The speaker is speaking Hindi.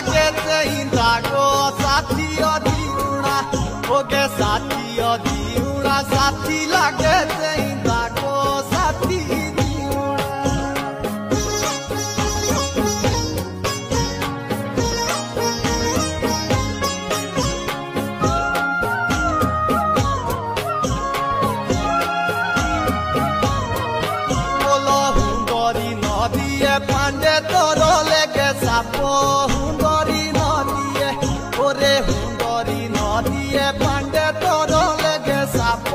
लागे इंदा गो साथी दिउणा ओगे साथी दिउणा साथी लागे इंदा गो साथी नदिए पांडे तोर लेगे साप हुंदरी नदिए ओरे हुंदरी नदिए पांडे तोर लेगे साप